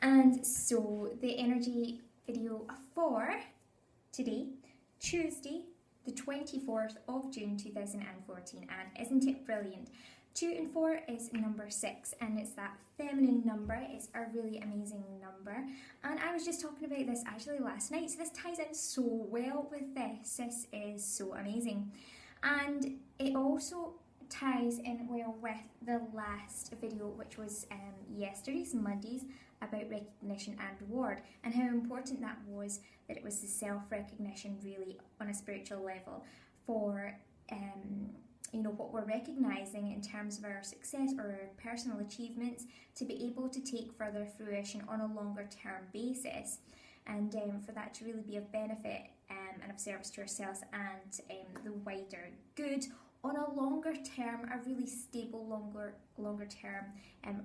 And so the energy video for today, Tuesday, the 24th of June 2014, and isn't it brilliant? 2 and 4 is number 6, and it's that feminine number. It's a really amazing number, and I was just talking about this actually last night, so this ties in so well with this. This is so amazing, and it also ties in well with the last video, which was yesterday's, Monday's, about recognition and reward, and how important that was, that it was the self-recognition really on a spiritual level for you know, what we're recognising in terms of our success or our personal achievements, to be able to take further fruition on a longer term basis, and for that to really be of benefit and of service to ourselves and the wider good on a longer term, a really stable longer term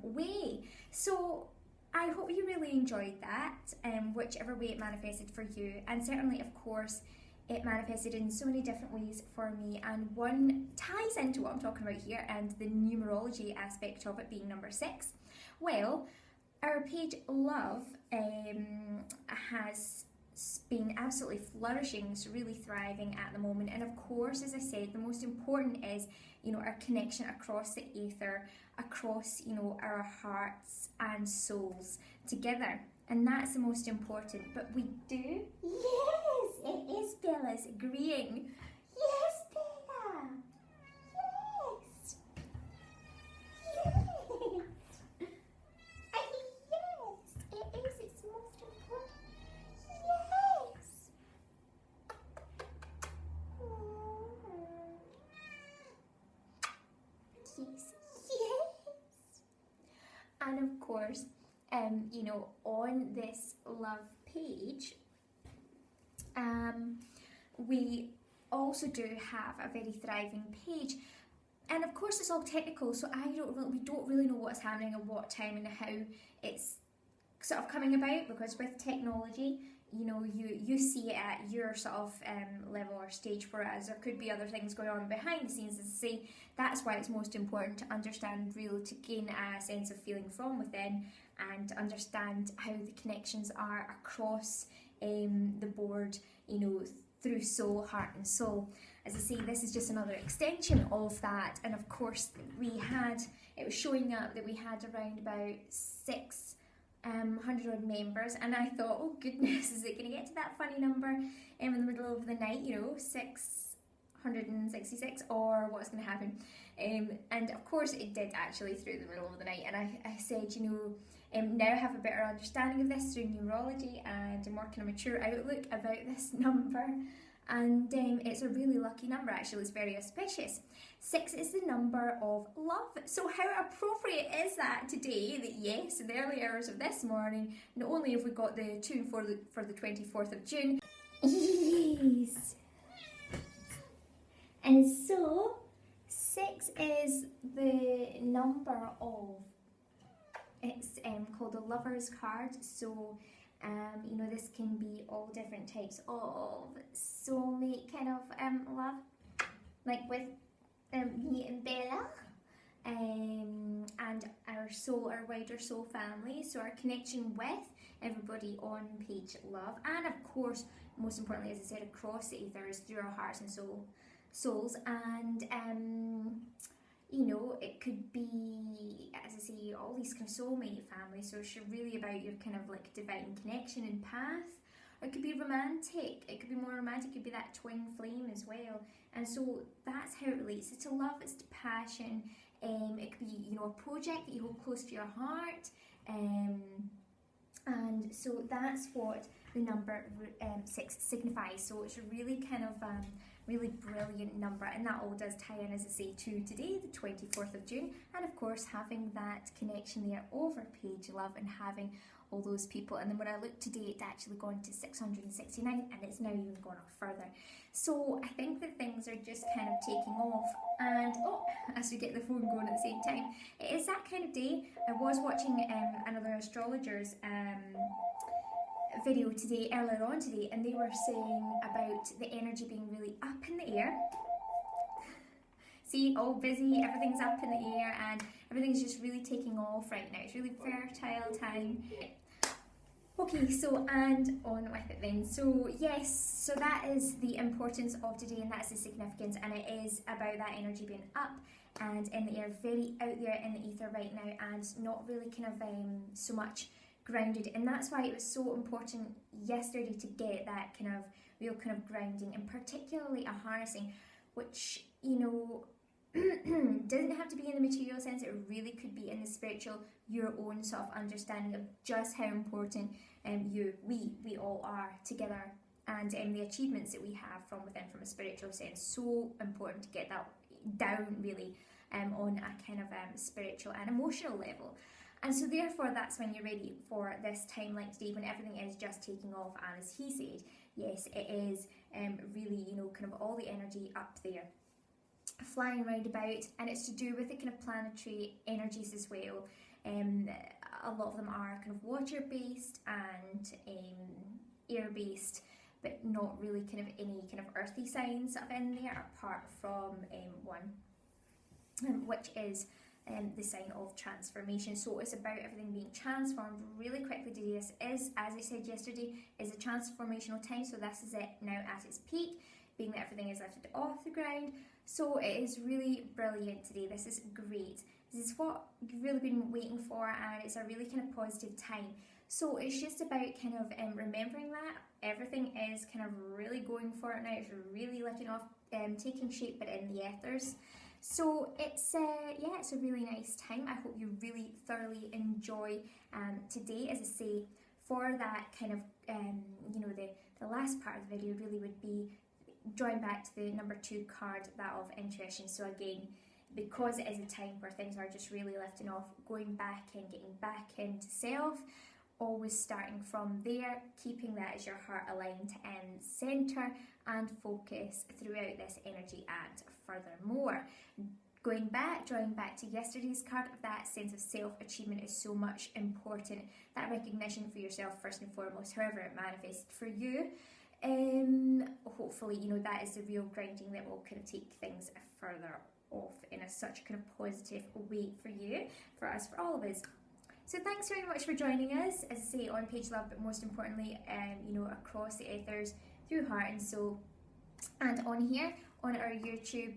way. So I hope you really enjoyed that, whichever way it manifested for you, and certainly of course it manifested in so many different ways for me, and one ties into what I'm talking about here and the numerology aspect of it being number 6. Well, our page Love has been absolutely flourishing, it's really thriving at the moment, and of course, as I said, the most important is, you know, our connection across the ether, across, you know, our hearts and souls together, and that's the most important. But we do, yes, it is, Bella's agreeing, yes, Bella, yes, yes, yes, it is, it's the most important. Yes, yes. And of course, you know, on this Love page, we also do have a very thriving page, and of course it's all technical, so we don't really know what's happening at what time and how it's sort of coming about, because with technology, you know, you see it at your sort of level or stage, whereas there could be other things going on behind the scenes. As I say, that's why it's most important to understand really, to gain a sense of feeling from within, and to understand how the connections are across the board, you know, through soul, heart and soul. As I say, this is just another extension of that, and of course it was showing up that we had around about 600 odd members, and I thought, oh goodness, is it going to get to that funny number in the middle of the night, you know, 666, or what's going to happen? And of course it did actually through the middle of the night, and I said, you know, now I have a better understanding of this through numerology, and a more kind of mature outlook about this number, and it's a really lucky number actually. It's very auspicious. 6 is the number of love, so how appropriate is that today, that yes, in the early hours of this morning, not only have we got the 2 and 4 for the 24th of June, yes, and so 6 is the number of, it's called the Lover's card. So you know, this can be all different types of soulmate kind of love, like with me and Bella, and our soul, our wider soul family, so our connection with everybody on page Love, and of course, most importantly, as I said, across the ether is through our hearts and souls, and you know, it could be, as I say, all these kind of soulmate families, so it's really about your kind of like divine connection and path, or it could be romantic, it could be more romantic, it could be that twin flame as well, and so that's how it relates. It's to love, it's to passion, it could be, you know, a project that you hold close to your heart, and so that's what the number 6 signifies. So it's a really kind of really brilliant number, and that all does tie in, as I say, to today, the 24th of June, and of course having that connection there over page Love and having all those people. And then when I looked today, it's actually gone to 669, and it's now even gone up further. So I think that things are just kind of taking off, and oh, as we get the phone going at the same time, it is that kind of day. I was watching another astrologer's video today, earlier on today, and they were saying about the energy being really up in the air. See, all busy, everything's up in the air, and everything's just really taking off right now. It's really fertile time. Okay, so and on with it then. So yes, so that is the importance of today, and that's the significance, and it is about that energy being up and in the air, very out there in the ether right now, and not really kind of so much grounded. And that's why it was so important yesterday to get that kind of real kind of grounding, and particularly a harnessing, which, you know, doesn't have to be in the material sense. It really could be in the spiritual, your own sort of understanding of just how important we all are together, and the achievements that we have from within, from a spiritual sense. So important to get that down really on a kind of spiritual and emotional level. And so therefore that's when you're ready for this time like today, when everything is just taking off, and as he said, yes, it is really, you know, kind of all the energy up there flying round about, and it's to do with the kind of planetary energies as well. A lot of them are kind of water based and air based, but not really kind of any kind of earthy signs of in there, apart from one, which is the sign of transformation. So it's about everything being transformed really quickly today. This is, as I said yesterday, is a transformational time, so this is it now at its peak, being that everything is lifted off the ground. So it is really brilliant today. This is great. This is what you've really been waiting for, and it's a really kind of positive time. So it's just about kind of remembering that everything is kind of really going for it now. It's really lifting off, taking shape, but in the ethers. So it's yeah, it's a really nice time. I hope you really thoroughly enjoy today. As I say, for that kind of you know, the last part of the video really would be drawing back to the number 2 card, that of intuition. So again, because it is a time where things are just really lifting off, going back and getting back into self, always starting from there, keeping that as your heart aligned and centre and focus throughout this energy. And furthermore, going back, drawing back to yesterday's card, that sense of self-achievement is so much important. That recognition for yourself first and foremost, however it manifests for you. Hopefully, you know, that is the real grounding that will kind of take things further off in a such kind of positive way for you, for us, for all of us. So thanks very much for joining us, as I say, on Page Love, but most importantly, you know, across the ethers, through heart and soul, and on here on our YouTube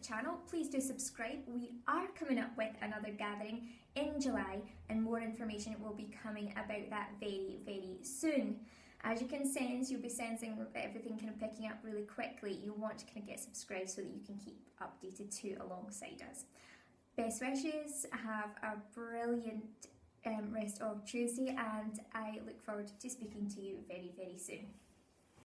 channel. Please do subscribe. We are coming up with another gathering in July, and more information will be coming about that very, very soon. As you can sense, you'll be sensing everything kind of picking up really quickly. You'll want to kind of get subscribed so that you can keep updated too alongside us. Best wishes, have a brilliant rest of Tuesday, and I look forward to speaking to you very, very soon.